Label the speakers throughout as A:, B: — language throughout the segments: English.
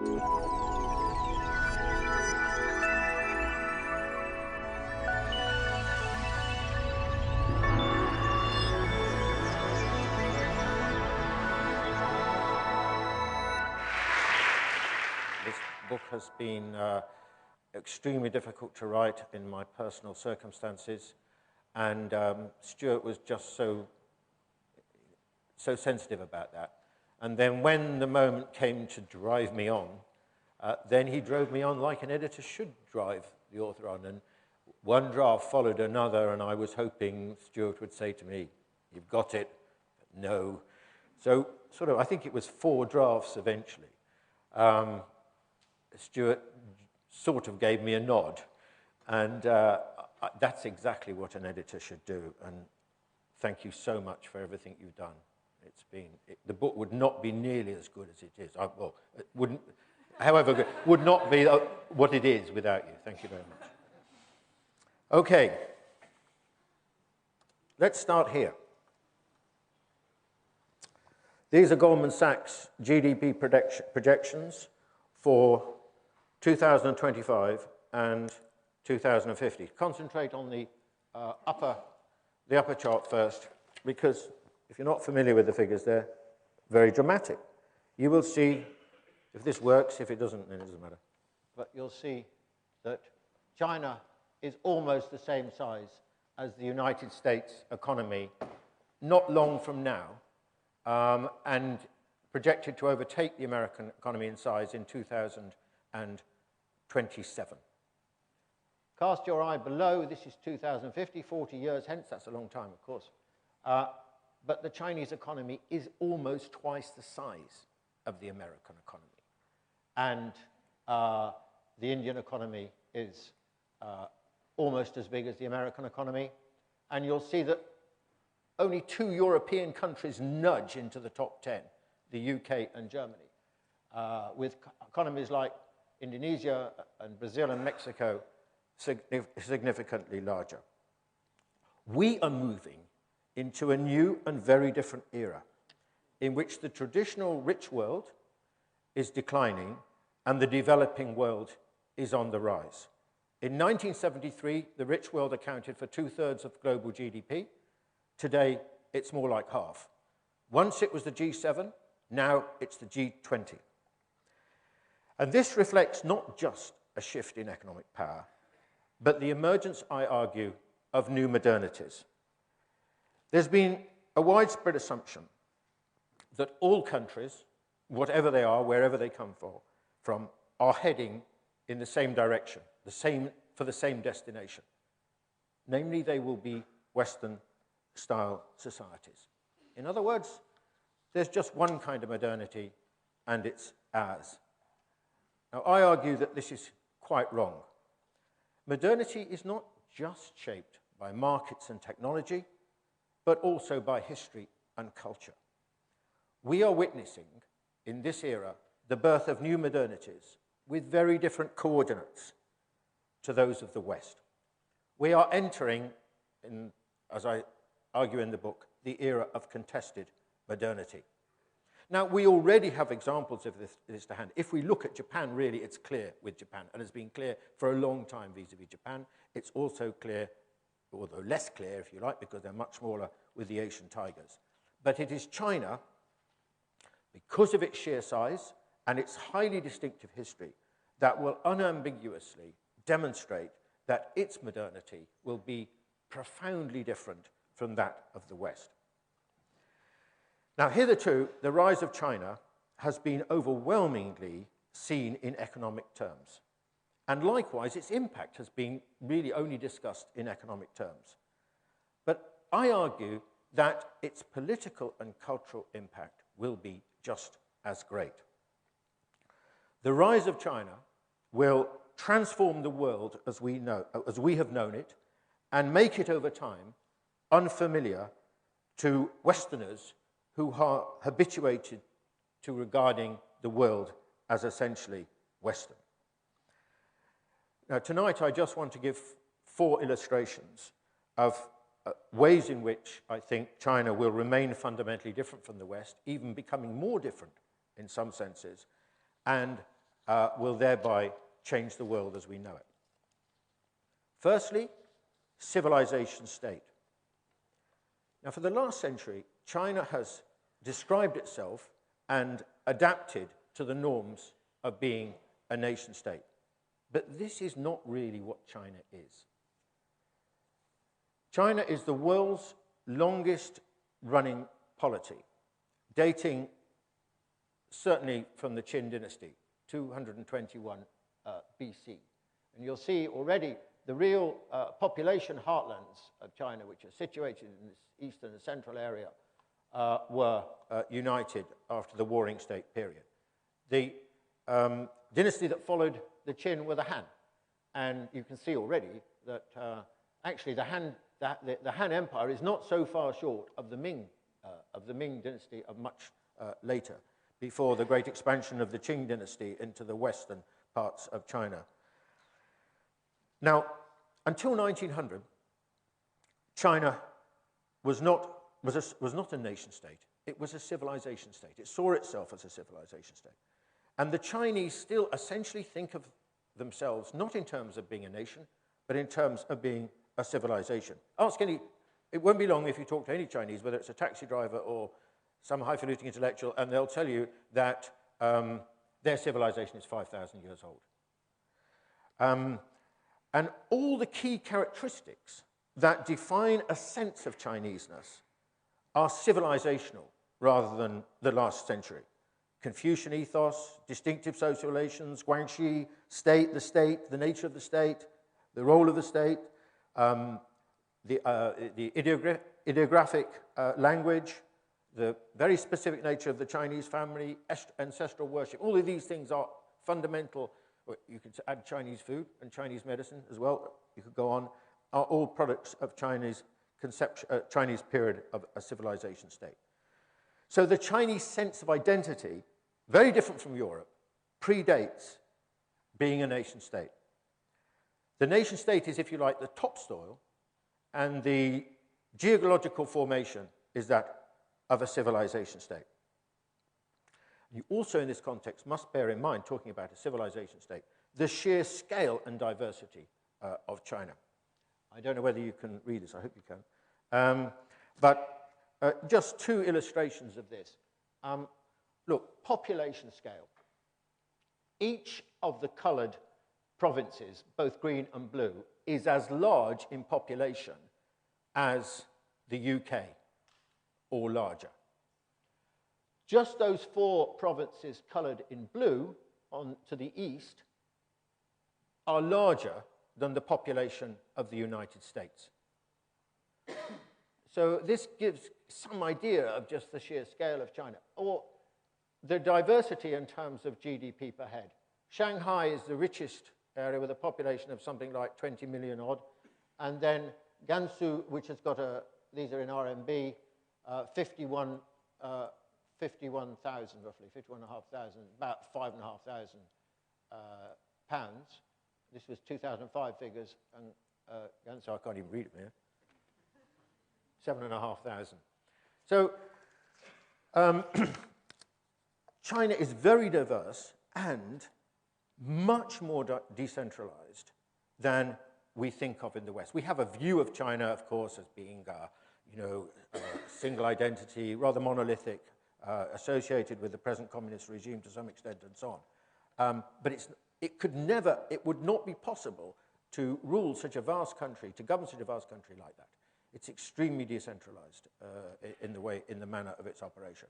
A: This book has been extremely difficult to write in my personal circumstances, and Stuart was just so sensitive about that. And then when the moment came to drive me on, then he drove me on like an editor should drive the author on, and one draft followed another, and I was hoping Stuart would say to me, "You've got it," but no. So sort of, I think it was 4 drafts eventually. Stuart sort of gave me a nod, and that's exactly what an editor should do, and thank you so much for everything you've done. It's been, the book would not be nearly as good as it is. Well, it wouldn't, however good, would not be what it is without you. Thank you very much. Okay, let's start here. These are Goldman Sachs GDP projections for 2025 and 2050. Concentrate on the upper chart first, because if you're not familiar with the figures, they're very dramatic. You will see, if this works, if it doesn't, then it doesn't matter. But you'll see that China is almost the same size as the United States economy not long from now, and projected to overtake the American economy in size in 2027. Cast your eye below. This is 2050, 40 years hence. That's a long time, of course. But the Chinese economy is almost twice the size of the American economy. And the Indian economy is almost as big as the American economy. And you'll see that only 2 European countries nudge into the top 10, the UK and Germany, with economies like Indonesia and Brazil and Mexico significantly larger. We are moving into a new and very different era in which the traditional rich world is declining and the developing world is on the rise. In 1973, the rich world accounted for 2/3 of global GDP. Today, it's more like half. Once it was the G7, now it's the G20. And this reflects not just a shift in economic power, but the emergence, I argue, of new modernities. There's been a widespread assumption that all countries, whatever they are, wherever they come from, are heading in the same direction, for the same destination. Namely, they will be Western-style societies. In other words, there's just one kind of modernity, and it's ours. Now, I argue that this is quite wrong. Modernity is not just shaped by markets and technology, but also by history and culture. We are witnessing, in this era, the birth of new modernities with very different coordinates to those of the West. We are entering, as I argue in the book, the era of contested modernity. Now, we already have examples of this to hand. If we look at Japan, really, it's clear with Japan, and has been clear for a long time vis-à-vis Japan. It's also clear, although less clear, if you like, because they're much smaller, with the Asian tigers. But it is China, because of its sheer size and its highly distinctive history, that will unambiguously demonstrate that its modernity will be profoundly different from that of the West. Now, hitherto, the rise of China has been overwhelmingly seen in economic terms. And likewise, its impact has been really only discussed in economic terms. But I argue that its political and cultural impact will be just as great. The rise of China will transform the world as we have known it, and make it over time unfamiliar to Westerners who are habituated to regarding the world as essentially Western. Now, tonight I just want to give 4 illustrations of ways in which I think China will remain fundamentally different from the West, even becoming more different in some senses, and will thereby change the world as we know it. Firstly, civilization state. Now, for the last century, China has described itself and adapted to the norms of being a nation state. But this is not really what China is. China is the world's longest running polity, dating certainly from the Qin dynasty, 221 BC. And you'll see already the real population heartlands of China, which are situated in this eastern and central area, were united after the Warring State period. The dynasty that followed the Qin were the Han. And you can see already that actually the Han Empire is not so far short of the Ming dynasty of much later, before the great expansion of the Qing dynasty into the western parts of China. Now, until 1900, China was not a nation state. It was a civilization state. It saw itself as a civilization state. And the Chinese still essentially think of themselves not in terms of being a nation, but in terms of being a civilization. It won't be long if you talk to any Chinese, whether it's a taxi driver or some highfalutin intellectual, and they'll tell you that their civilization is 5,000 years old. And all the key characteristics that define a sense of Chineseness are civilizational rather than the last century. Confucian ethos, distinctive social relations, Guanxi, state, the nature of the state, the role of the state, the ideographic language, the very specific nature of the Chinese family, ancestral worship. All of these things are fundamental. You could add Chinese food and Chinese medicine as well. You could go on. Are all products of Chinese period of a civilization state. So the Chinese sense of identity, very different from Europe, predates being a nation state. The nation state is, if you like, the topsoil, and the geological formation is that of a civilization state. You also, in this context, must bear in mind, talking about a civilization state, the sheer scale and diversity of China. I don't know whether you can read this. I hope you can. But just two illustrations of this. Look, population scale. Each of the colored provinces, both green and blue, is as large in population as the UK, or larger. Just those four provinces colored in blue to the east are larger than the population of the United States. So this gives some idea of just the sheer scale of China, or the diversity in terms of GDP per head. Shanghai is the richest area with a population of something like 20 million odd, and then Gansu, which has got these are in RMB, 51,000 roughly, 51,500, about 5,500 pounds. This was 2005 figures, and Gansu, I can't even read it here. 7,500. So China is very diverse and much more decentralized than we think of in the West. We have a view of China, of course, as being, single identity, rather monolithic, associated with the present communist regime to some extent, and so on. But it would not be possible to rule such a vast country, to govern such a vast country like that. It's extremely decentralized in the manner of its operation.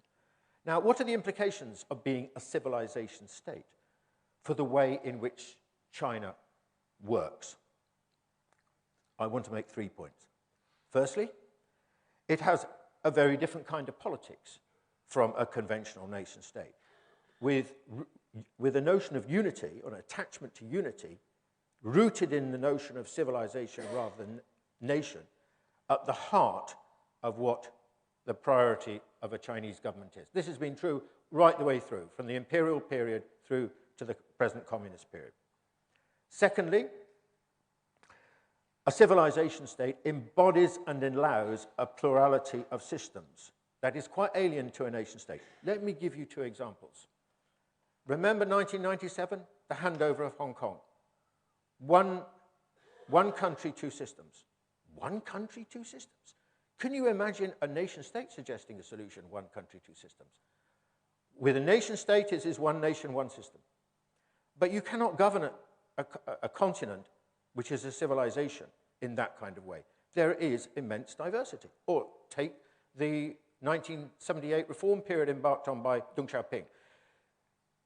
A: Now, what are the implications of being a civilization state for the way in which China works? I want to make 3 points. Firstly, it has a very different kind of politics from a conventional nation state, with a notion of unity, or an attachment to unity, rooted in the notion of civilization rather than nation, at the heart of what the priority of a Chinese government is. This has been true right the way through, from the imperial period through to the present communist period. Secondly, a civilization state embodies and allows a plurality of systems that is quite alien to a nation state. Let me give you two examples. Remember 1997, the handover of Hong Kong. One country, two systems. One country, two systems. Can you imagine a nation state suggesting a solution, one country, two systems? With a nation state, it is one nation, one system. But you cannot govern a continent which is a civilization in that kind of way. There is immense diversity. Or take the 1978 reform period embarked on by Deng Xiaoping.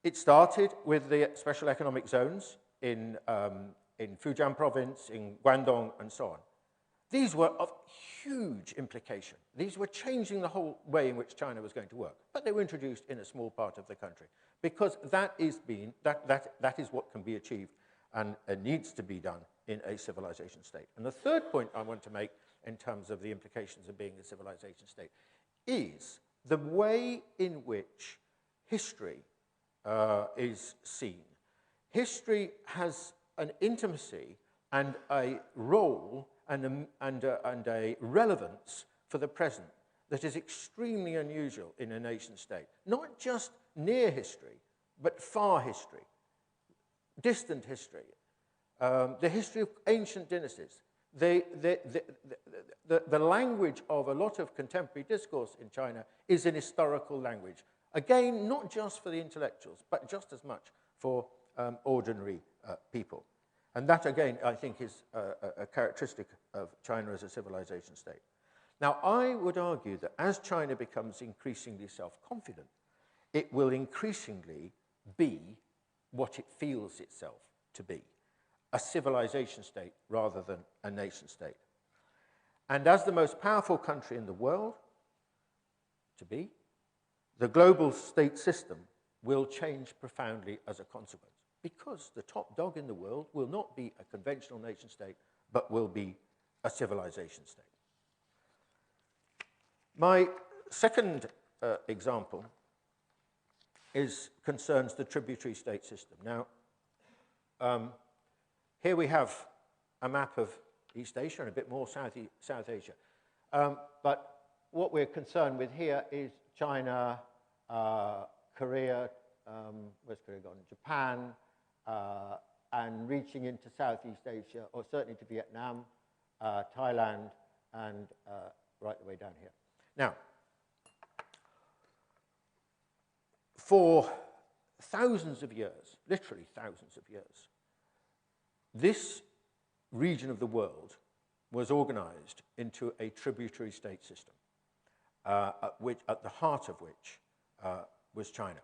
A: It started with the special economic zones in Fujian province, in Guangdong, and so on. These were of huge implication. These were changing the whole way in which China was going to work. But they were introduced in a small part of the country because that is what can be achieved and needs to be done in a civilization state. And the third point I want to make in terms of the implications of being a civilization state is the way in which history is seen. History has an intimacy and a role and a relevance for the present that is extremely unusual in a nation state. Not just near history, but far history, distant history, the history of ancient dynasties. The language of a lot of contemporary discourse in China is an historical language. Again, not just for the intellectuals, but just as much for ordinary people. And that, again, I think is a characteristic of China as a civilization state. Now, I would argue that as China becomes increasingly self-confident, it will increasingly be what it feels itself to be, a civilization state rather than a nation state. And as the most powerful country in the world to be, the global state system will change profoundly as a consequence, because the top dog in the world will not be a conventional nation state, but will be a civilization state. My second example concerns the tributary state system. Now, here we have a map of East Asia and a bit more South Asia. But what we're concerned with here is China, Korea, where's Korea gone? Japan, and reaching into Southeast Asia, or certainly to Vietnam, Thailand, and right the way down here. Now, for thousands of years, literally thousands of years, this region of the world was organized into a tributary state system, at the heart of which was China.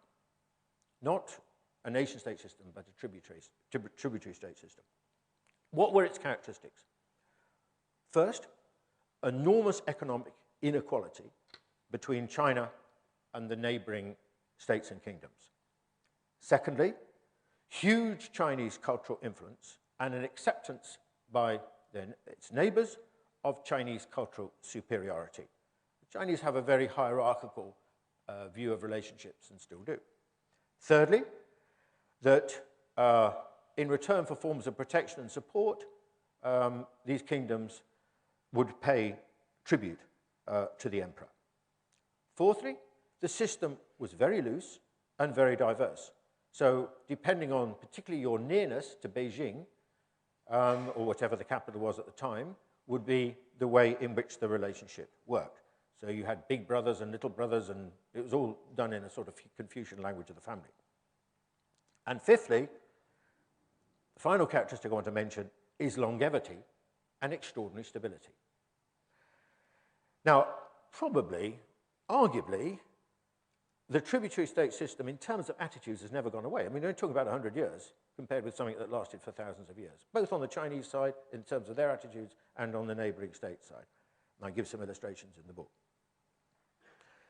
A: Not a nation-state system, but a tributary state system. What were its characteristics? First, enormous economic inequality between China and the neighboring states and kingdoms. Secondly, huge Chinese cultural influence and an acceptance by its neighbors of Chinese cultural superiority. The Chinese have a very hierarchical view of relationships and still do. Thirdly, that in return for forms of protection and support, these kingdoms would pay tribute to the emperor. Fourthly, the system was very loose and very diverse. So depending on particularly your nearness to Beijing, or whatever the capital was at the time, would be the way in which the relationship worked. So you had big brothers and little brothers, and it was all done in a sort of Confucian language of the family. And fifthly, the final characteristic I want to mention is longevity and extraordinary stability. Now, probably, arguably, the tributary state system in terms of attitudes has never gone away. I mean, we're talking about 100 years compared with something that lasted for thousands of years, both on the Chinese side in terms of their attitudes and on the neighboring state side. And I give some illustrations in the book.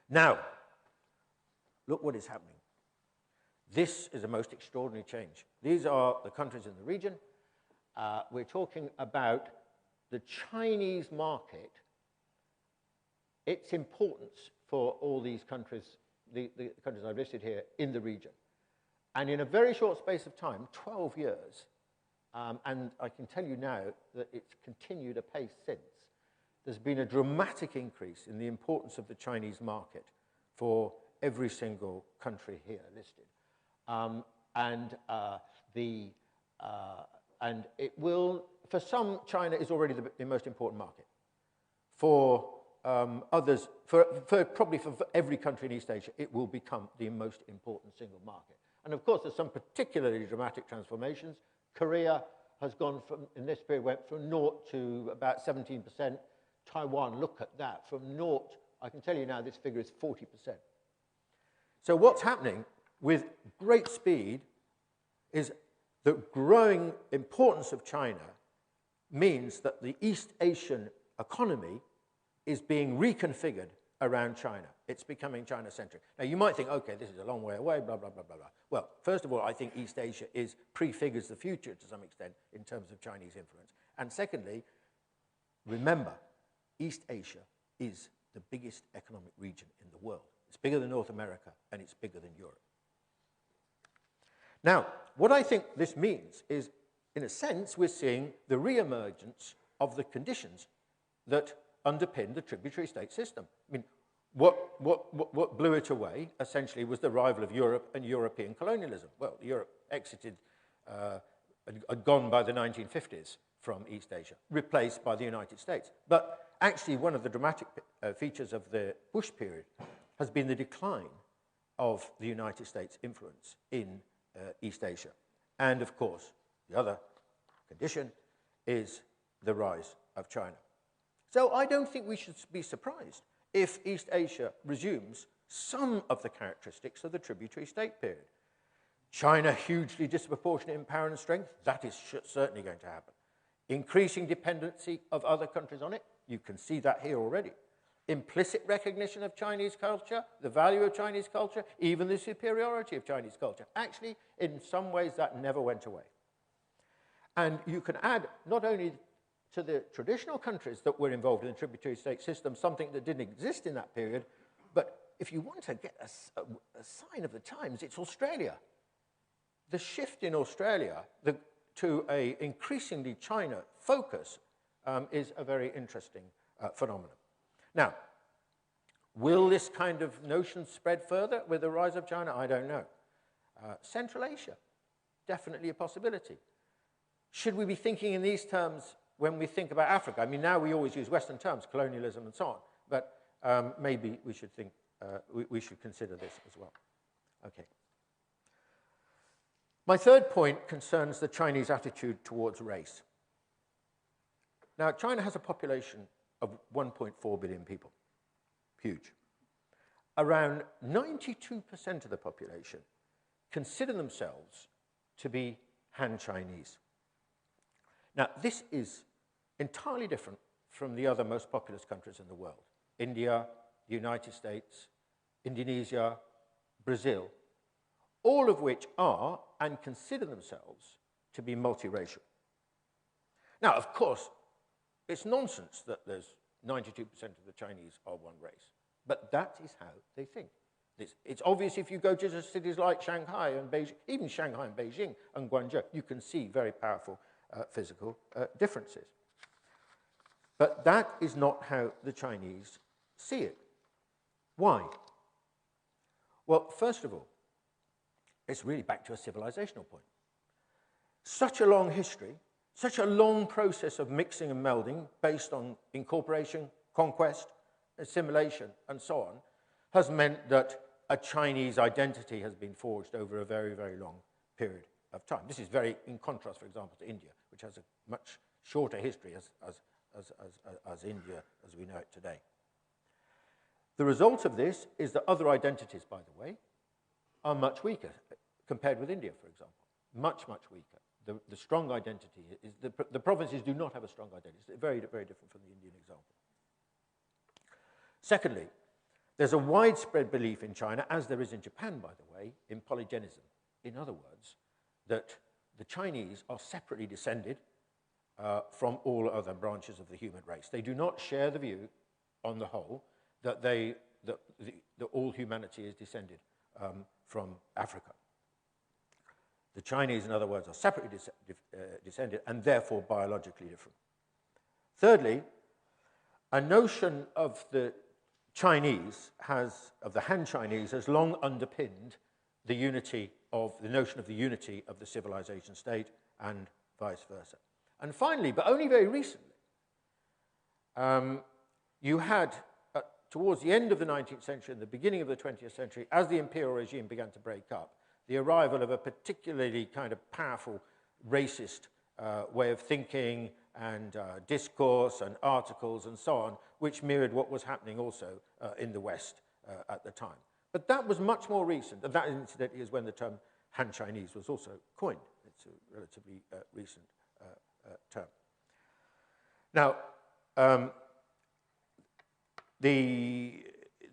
A: Now, look what is happening. This is a most extraordinary change. These are the countries in the region. We're talking about the Chinese market, its importance for all these countries, the countries I've listed here in the region. And in a very short space of time, 12 years, and I can tell you now that it's continued apace since, there's been a dramatic increase in the importance of the Chinese market for every single country here listed. and it will, for some, China is already the most important market. For others, probably for every country in East Asia, it will become the most important single market. And of course, there's some particularly dramatic transformations. Korea has gone from, in this period, went from 0 to about 17%. Taiwan, look at that, from 0, I can tell you now this figure is 40%. So what's happening with great speed is the growing importance of China means that the East Asian economy is being reconfigured around China. It's becoming China-centric. Now, you might think, okay, this is a long way away, blah, blah, blah, blah, blah. Well, first of all, I think East Asia prefigures the future to some extent in terms of Chinese influence. And secondly, remember, East Asia is the biggest economic region in the world. It's bigger than North America, and it's bigger than Europe. Now, what I think this means is, in a sense, we're seeing the re-emergence of the conditions that underpin the tributary state system. I mean, what blew it away, essentially, was the arrival of Europe and European colonialism. Well, Europe exited, had gone by the 1950s from East Asia, replaced by the United States. But actually, one of the dramatic features of the Bush period has been the decline of the United States' influence in East Asia. And, of course, the other condition is the rise of China. So I don't think we should be surprised if East Asia resumes some of the characteristics of the tributary state period. China hugely disproportionate in power and strength, that is certainly going to happen. Increasing dependency of other countries on it, you can see that here already. Implicit recognition of Chinese culture, the value of Chinese culture, even the superiority of Chinese culture. Actually, in some ways, that never went away. And you can add not only to the traditional countries that were involved in the tributary state system, something that didn't exist in that period, but if you want to get a sign of the times, it's Australia. The shift in Australia to an increasingly China focus is a very interesting phenomenon. Now, will this kind of notion spread further with the rise of China? I don't know. Central Asia, definitely a possibility. Should we be thinking in these terms when we think about Africa? I mean, now we always use Western terms, colonialism and so on, but maybe we should think, we should consider this as well. Okay. My third point concerns the Chinese attitude towards race. Now, China has a population of 1.4 billion people, huge. Around 92% of the population consider themselves to be Han Chinese. Now, this is entirely different from the other most populous countries in the world. India, the United States, Indonesia, Brazil, all of which are and consider themselves to be multiracial. Now, of course, it's nonsense that there's 92% of the Chinese are one race, but that is how they think. It's obvious if you go to cities like Shanghai and Beijing, even Shanghai and Beijing and Guangzhou, you can see very powerful physical differences. But that is not how the Chinese see it. Why? Well, first of all, it's really back to a civilizational point. Such a long history, such a long process of mixing and melding based on incorporation, conquest, assimilation, and so on, has meant that a Chinese identity has been forged over a very, very long period of time. This is very in contrast, for example, to India, which has a much shorter history as India as we know it today. The result of this is that other identities, by the way, are much weaker compared with India, for example. Much, much weaker. The strong identity is the provinces do not have a strong identity. It's very, very different from the Indian example. Secondly, there's a widespread belief in China, as there is in Japan, by the way, in polygenism. In other words, that the Chinese are separately descended from all other branches of the human race. They do not share the view, on the whole, that all humanity is descended from Africa. The Chinese, in other words, are separately descended and therefore biologically different. Thirdly, a notion of the Chinese of the Han Chinese has long underpinned the notion of the unity of the civilization state and vice versa. And finally, but only very recently, you had, towards the end of the 19th century and the beginning of the 20th century, as the imperial regime began to break up, the arrival of a particularly kind of powerful racist way of thinking and discourse and articles and so on, which mirrored what was happening also in the West at the time. But that was much more recent, and that incidentally is when the term Han Chinese was also coined. It's a relatively recent term. Now, the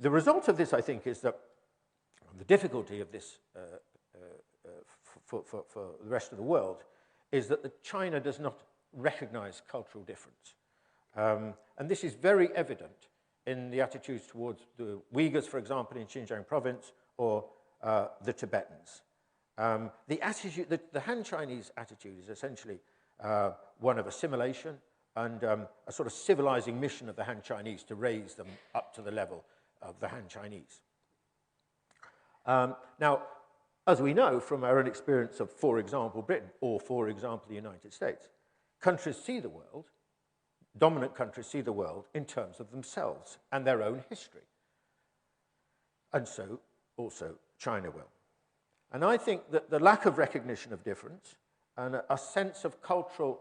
A: result of this, I think, is that the difficulty of this for the rest of the world is that China does not recognize cultural difference. And this is very evident in the attitudes towards the Uyghurs, for example, in Xinjiang province, or the Tibetans. The Han Chinese attitude is essentially one of assimilation and a sort of civilizing mission of the Han Chinese to raise them up to the level of the Han Chinese. Now, as we know from our own experience of, for example, Britain, or for example, the United States, countries see the world, dominant countries see the world in terms of themselves and their own history. And so also China will. And I think that the lack of recognition of difference and a sense of cultural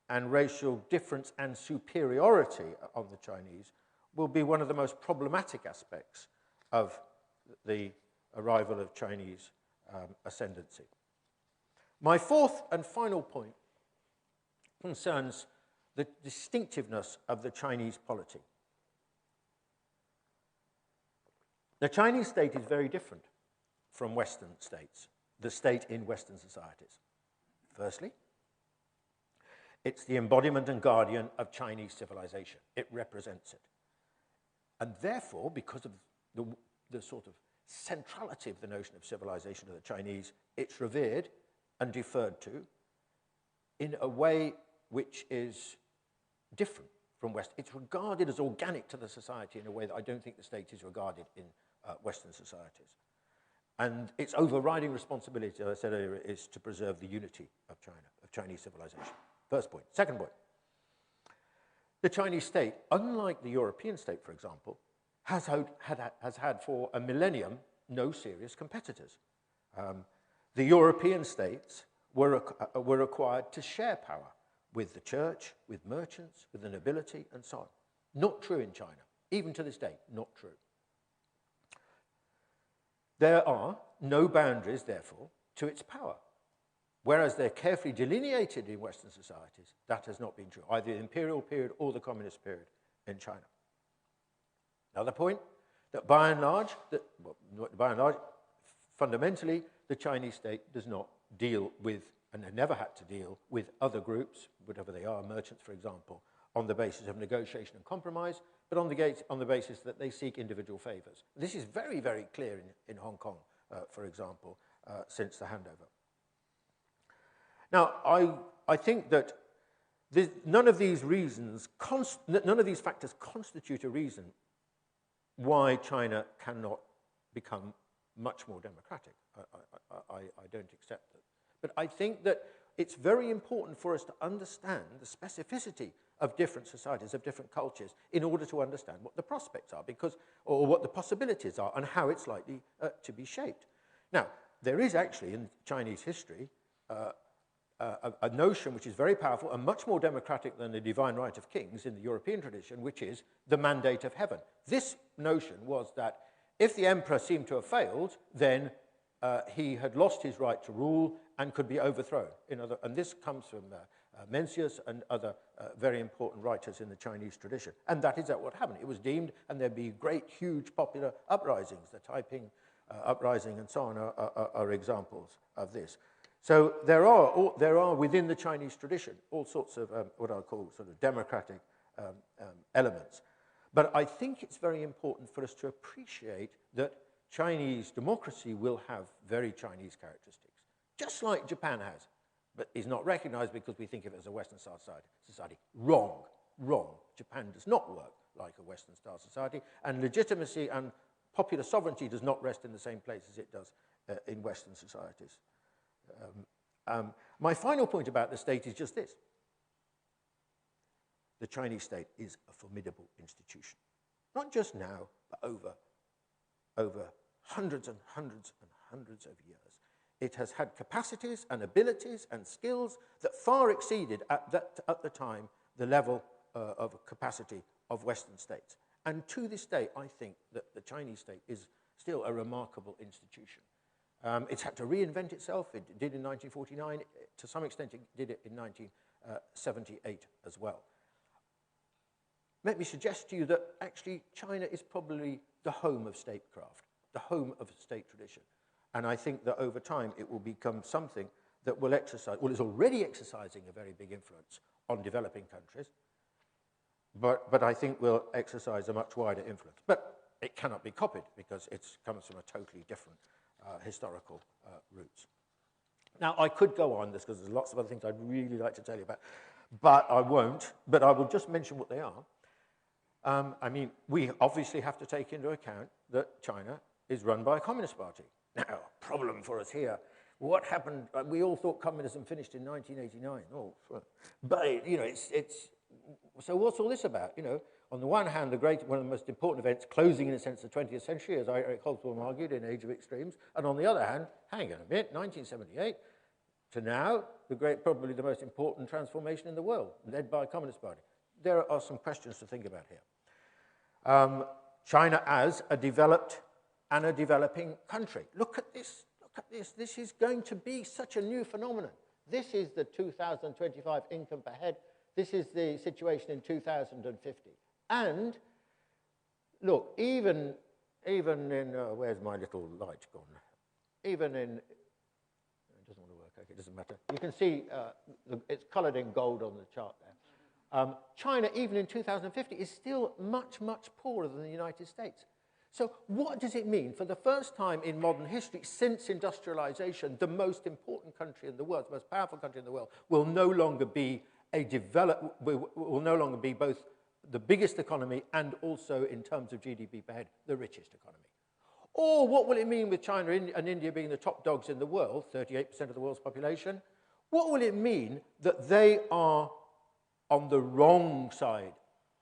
A: and racial difference and superiority on the Chinese will be one of the most problematic aspects of the arrival of Chinese ascendancy. My fourth and final point concerns the distinctiveness of the Chinese polity. The Chinese state is very different from Western states, the state in Western societies. Firstly, it's the embodiment and guardian of Chinese civilization. It represents it. And therefore, because of the sort of centrality of the notion of civilization to the Chinese, it's revered and deferred to in a way which is different from West. It's regarded as organic to the society in a way that I don't think the state is regarded in Western societies. And its overriding responsibility, as I said earlier, is to preserve the unity of China, of Chinese civilization. First point. Second point. The Chinese state, unlike the European state, for example, has had for a millennium no serious competitors. The European states were required to share power with the church, with merchants, with the nobility, and so on. Not true in China. Even to this day, not true. There are no boundaries, therefore, to its power. Whereas they're carefully delineated in Western societies, that has not been true, either the imperial period or the communist period in China. Another point, that by and large, fundamentally, the Chinese state does not deal with, and they never had to deal with other groups, whatever they are, merchants, for example, on the basis of negotiation and compromise, but on the basis that they seek individual favors. This is very, very clear in Hong Kong, for example, since the handover. Now, I think that none of these factors constitute a reason why China cannot become much more democratic. I don't accept that. But I think that it's very important for us to understand the specificity of different societies, of different cultures, in order to understand what the prospects are, or what the possibilities are, and how it's likely to be shaped. Now, there is actually in Chinese history a notion which is very powerful and much more democratic than the divine right of kings in the European tradition, which is the mandate of heaven. This notion was that if the emperor seemed to have failed, then he had lost his right to rule and could be overthrown. And this comes from Mencius and other very important writers in the Chinese tradition. And that is what happened. It was deemed, and there'd be great, huge popular uprisings. The Taiping uprising and so on are examples of this. So there are within the Chinese tradition all sorts of what I'll call sort of democratic elements. But I think it's very important for us to appreciate that Chinese democracy will have very Chinese characteristics, just like Japan has, but is not recognized because we think of it as a Western-style society. Wrong. Japan does not work like a Western-style society, and legitimacy and popular sovereignty does not rest in the same place as it does in Western societies. My final point about the state is just this. The Chinese state is a formidable institution. Not just now, but over hundreds and hundreds and hundreds of years. It has had capacities and abilities and skills that far exceeded at the time the level of capacity of Western states. And to this day, I think that the Chinese state is still a remarkable institution. It's had to reinvent itself. It did in 1949. To some extent, it did it in 1978 as well. Let me suggest to you that actually China is probably the home of statecraft, the home of state tradition. And I think that over time it will become something that will exercise, well, is already exercising a very big influence on developing countries, but I think will exercise a much wider influence. But it cannot be copied because it comes from a totally different historical roots. Now, I could go on this because there's lots of other things I'd really like to tell you about, but I won't, but I will just mention what they are. I mean, we obviously have to take into account that China is run by a communist party. Now, problem for us here. What happened? We all thought communism finished in 1989. Oh, but you know, so what's all this about? You know, on the one hand, one of the most important events, closing in a sense the 20th century, as Eric Hobsbawm argued in Age of Extremes, and on the other hand, hang on a minute, 1978 to now, probably the most important transformation in the world, led by a communist party. There are some questions to think about here. China as a developed and a developing country. Look at this, look at this. This is going to be such a new phenomenon. This is the 2025 income per head. This is the situation in 2050. And look, even in, where's my little light gone? Even in, it doesn't want to work, okay, it doesn't matter. You can see it's colored in gold on the chart there. China, even in 2050, is still much, much poorer than the United States. So what does it mean? For the first time in modern history, since industrialization, the most important country in the world, the most powerful country in the world, will no longer be will no longer be both the biggest economy and also, in terms of GDP per head, the richest economy. Or what will it mean with China and India being the top dogs in the world, 38% of the world's population? What will it mean that they are on the wrong side,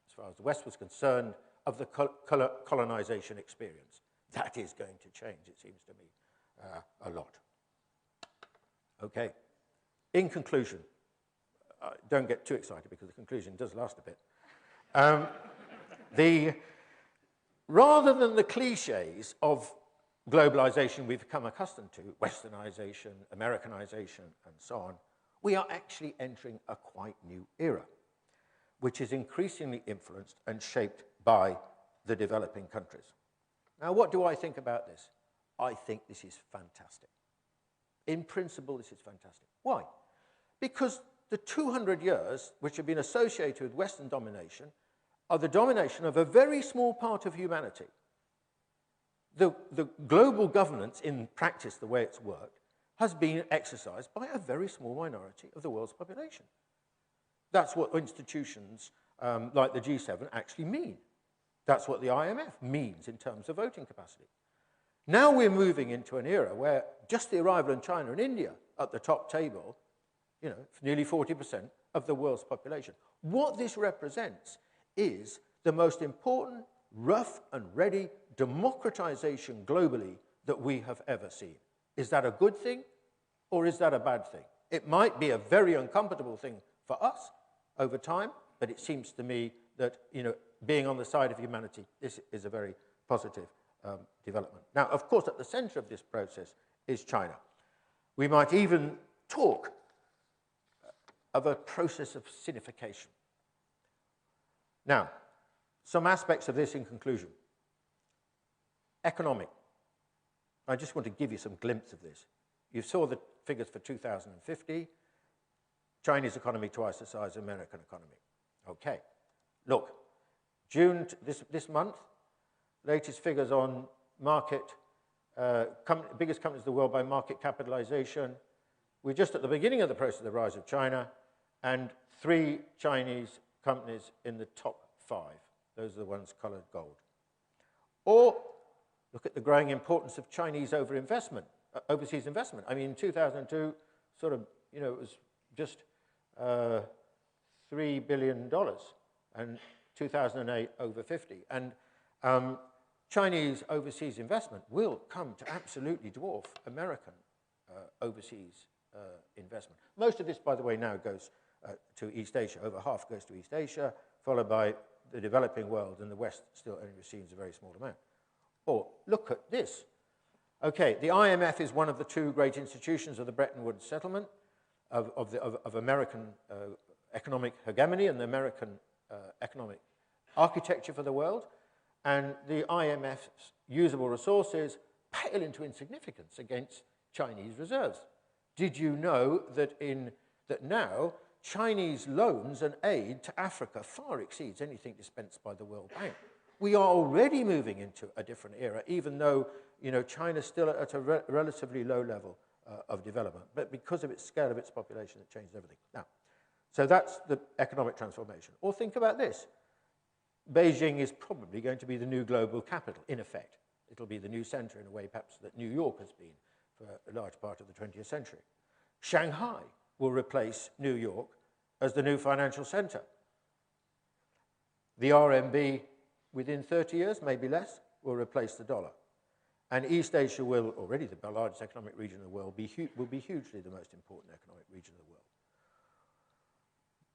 A: as far as the West was concerned, of the colonization experience? That is going to change, it seems to me, a lot. Okay. In conclusion, don't get too excited because the conclusion does last a bit. Rather than the cliches of globalization we've become accustomed to, westernization, Americanization, and so on, we are actually entering a quite new era, which is increasingly influenced and shaped by the developing countries. Now, what do I think about this? I think this is fantastic. In principle, this is fantastic. Why? Because the 200 years which have been associated with Western domination are the domination of a very small part of humanity. The global governance, in practice, the way it's worked, has been exercised by a very small minority of the world's population. That's what institutions like the G7 actually mean. That's what the IMF means in terms of voting capacity. Now we're moving into an era where just the arrival in China and India at the top table, you know, nearly 40% of the world's population. What this represents is the most important, rough and ready democratization globally that we have ever seen. Is that a good thing or is that a bad thing? It might be a very uncomfortable thing for us over time, but it seems to me that, you know, being on the side of humanity, this is a very positive development. Now, of course, at the center of this process is China. We might even talk of a process of sinification. Now, some aspects of this in conclusion. Economic. I just want to give you some glimpse of this. You saw the figures for 2050. Chinese economy twice the size of American economy. Okay. Look, June this month, latest figures on market, biggest companies in the world by market capitalization. We're just at the beginning of the process of the rise of China, and 3 Chinese companies in the top 5. Those are the ones colored gold. Or look at the growing importance of Chinese overinvestment overseas investment. I mean, in 2002, sort of, you know, it was just $3 billion, and 2008, over 50. And Chinese overseas investment will come to absolutely dwarf American overseas investment. Most of this, by the way, now goes to East Asia. Over half goes to East Asia, followed by the developing world, and the West still only receives a very small amount. Or look at this. Okay, the IMF is one of the two great institutions of the Bretton Woods settlement of American economic hegemony and the American economic architecture for the world. And the IMF's usable resources pale into insignificance against Chinese reserves. Did you know that now Chinese loans and aid to Africa far exceeds anything dispensed by the World Bank? We are already moving into a different era, even though, you know, China's still at a relatively low level of development, but because of its scale of its population, it changed everything. Now, so that's the economic transformation. Or think about this. Beijing is probably going to be the new global capital, in effect. It'll be the new center in a way, perhaps, that New York has been for a large part of the 20th century. Shanghai will replace New York as the new financial center. The RMB, within 30 years, maybe less, will replace the dollar. And East Asia will, already the largest economic region in the world, will be hugely the most important economic region of the world.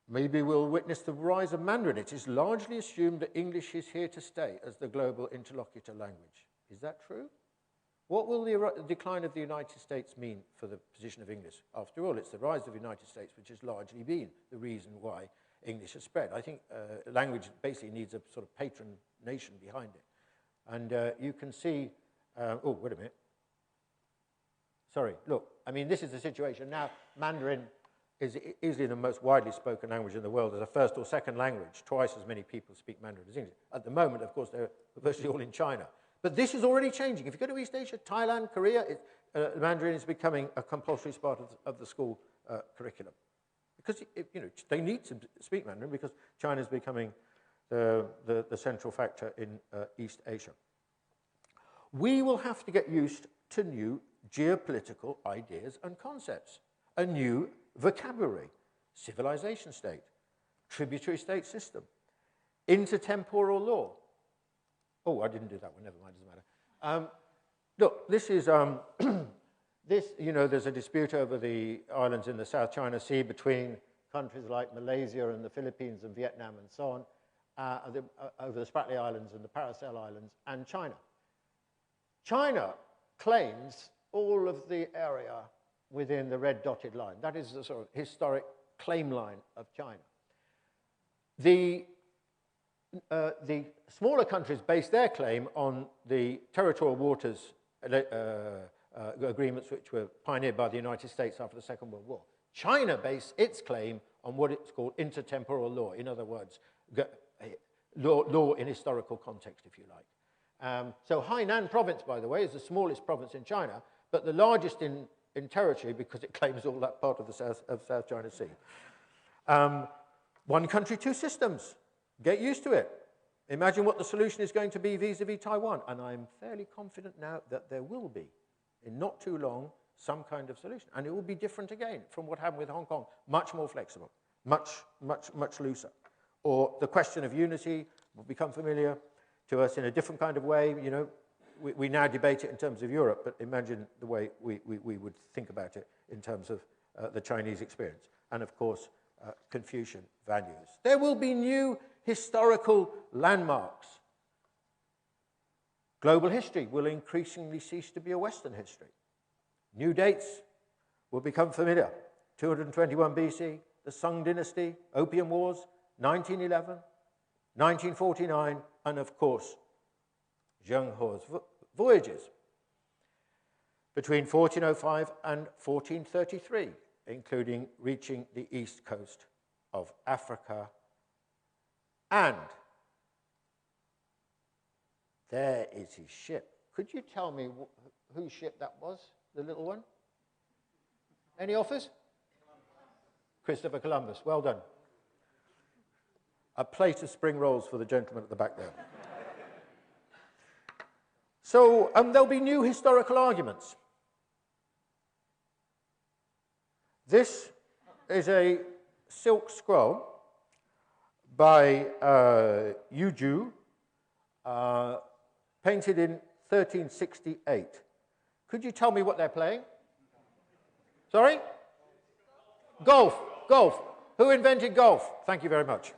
A: Maybe we'll witness the rise of Mandarin. It is largely assumed that English is here to stay as the global interlocutor language. Is that true? What will the decline of the United States mean for the position of English? After all, it's the rise of the United States which has largely been the reason why English has spread. I think language basically needs a sort of patron nation behind it. And you can see, oh, wait a minute. Sorry, look, I mean, this is the situation now. Mandarin is easily the most widely spoken language in the world as a first or second language. Twice as many people speak Mandarin as English. At the moment, of course, they're virtually all in China. But this is already changing. If you go to East Asia, Thailand, Korea, Mandarin is becoming a compulsory part of the school curriculum. Because you know, they need to speak Mandarin because China is becoming the central factor in East Asia. We will have to get used to new geopolitical ideas and concepts, a new vocabulary, civilization state, tributary state system, intertemporal law. Oh, I didn't do that one, never mind, doesn't matter. Look, this is, you know, there's a dispute over the islands in the South China Sea between countries like Malaysia and the Philippines and Vietnam and so on, over the Spratly Islands and the Paracel Islands and China. China claims all of the area within the red dotted line. That is the sort of historic claim line of China. The smaller countries base their claim on the territorial waters agreements which were pioneered by the United States after the Second World War. China based its claim on what it's called intertemporal law. In other words, law in historical context, if you like. So Hainan province, by the way, is the smallest province in China, but the largest in territory because it claims all that part of the South China Sea. One country, two systems. Get used to it. Imagine what the solution is going to be vis-a-vis Taiwan. And I'm fairly confident now that there will be, in not too long, some kind of solution. And it will be different again from what happened with Hong Kong. Much more flexible, much looser. Or the question of unity will become familiar to us in a different kind of way. You know, we now debate it in terms of Europe, but imagine the way we would think about it in terms of the Chinese experience. And of course, Confucian values. There will be new historical landmarks. Global history will increasingly cease to be a Western history. New dates will become familiar. 221 BC, the Sung Dynasty, Opium Wars, 1911, 1949, and of course, Zheng He's voyages between 1405 and 1433, including reaching the east coast of Africa. And there is his ship. Could you tell me whose ship that was, the little one? Any offers? Christopher Columbus. Well done. A plate of spring rolls for the gentleman at the back there. So there'll be new historical arguments. This is a silk scroll by Yuju, painted in 1368. Could you tell me what they're playing? Sorry? Golf. Golf. Who invented golf? Thank you very much.